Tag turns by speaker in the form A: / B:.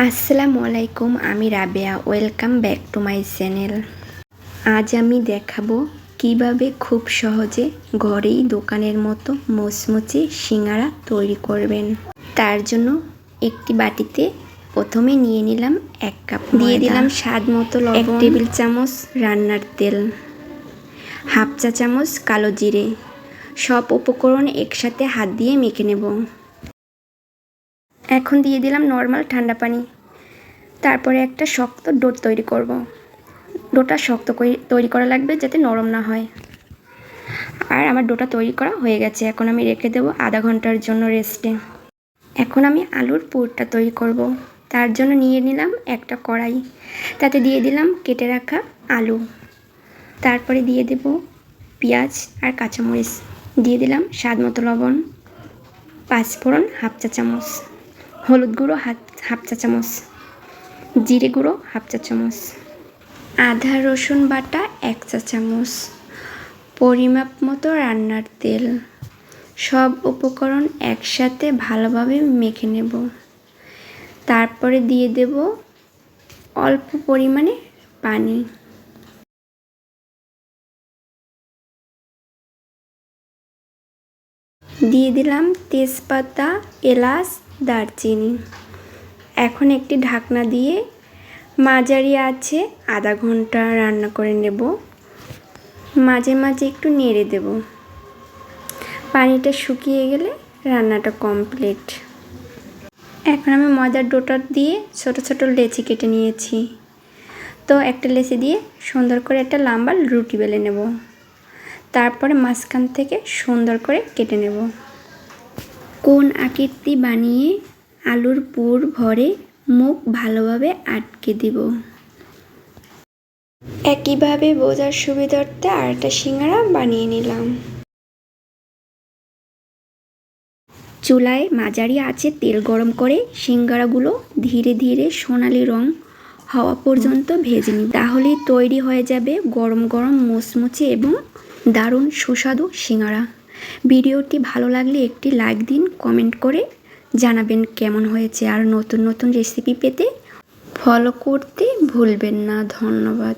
A: আসসালামু আলাইকুম, আমি Rabeya. Welcome back to my channel. আজ আমি দেখাবো কিভাবে খুব সহজে ঘরেই দোকানের মতো মুচমুচে সিঙ্গারা তৈরি করবেন। তার জন্য একটি বাটিতে প্রথমে নিয়ে নিলাম 1 কাপ, দিয়ে দিলাম স্বাদ মতো লবণ, 1 টেবিল চামচ রান্নার তেল, হাফ চা চামচ কালো জিরে। সব উপকরণ একসাথে হাত দিয়ে মেখে নেব। এখন দিয়ে দিলাম নর্মাল ঠান্ডা পানি। তারপরে একটা শক্ত ডো তৈরি করব। ডোটা শক্ত তৈরি করা লাগবে যাতে নরম না হয়। আর আমার ডোটা তৈরি করা হয়ে গেছে। এখন আমি রেখে দেবো আধা ঘন্টার জন্য রেস্টে। এখন আমি আলুর পুরটা তৈরি করব। তার জন্য নিয়ে নিলাম একটা কড়াই, তাতে দিয়ে দিলাম কেটে রাখা আলু, তারপরে দিয়ে দেব পেঁয়াজ আর কাঁচামরিচ, দিয়ে দিলাম স্বাদ মতো লবণ, পাঁচফোড়ন হাফ চা চামচ, হলুদ গুঁড়ো হাফ চা চামচ, জিরে গুঁড়ো হাফ চা চামচ, আদা রসুন বাটা 1 চা চামচ, পরিমাপ মতো রান্নার তেল। সব উপকরণ একসাথে ভালোভাবে মেখে নেব। তারপরে দিয়ে দেব অল্প পরিমাণে পানি। দিয়ে দিলাম তেজপাতা, এলাচ, দারচিনি। এখন একটি ঢাকনা দিয়ে মাঝারি আঁচে আধা ঘন্টা রান্না করে নেব। মাঝে মাঝে একটু নেড়ে দেব। পানিটা শুকিয়ে গেলে রান্নাটা কমপ্লিট। এখন আমি ময়দার ডোটা দিয়ে ছোট ছোট লেচি কেটে নিয়েছি। তো একটা লেচি দিয়ে সুন্দর করে একটা লম্বা রুটি বেলে নেব। তারপরে মাঝখান থেকে সুন্দর করে কেটে নেব। কোন আকৃতি বানিয়ে আলুর পুর ভরে মুখ ভালোভাবে আটকে দিব। একইভাবে বোঝার সুবিধার্থে আরেকটা সিঙ্গারা বানিয়ে নিলাম। চুলায় মাঝারি আঁচে তেল গরম করে সিঙ্গারাগুলো ধীরে ধীরে সোনালি রং হওয়া পর্যন্ত ভেজে নিব। তাহলেই তৈরি হয়ে যাবে গরম গরম মুচমুচে এবং দারুণ সুস্বাদু সিঙ্গারা। ভিডিওটি ভালো লাগলে একটি লাইক দিন, কমেন্ট করে জানাবেন কেমন হয়েছে। আর নতুন নতুন রেসিপি পেতে ফলো করতে ভুলবেন না। ধন্যবাদ।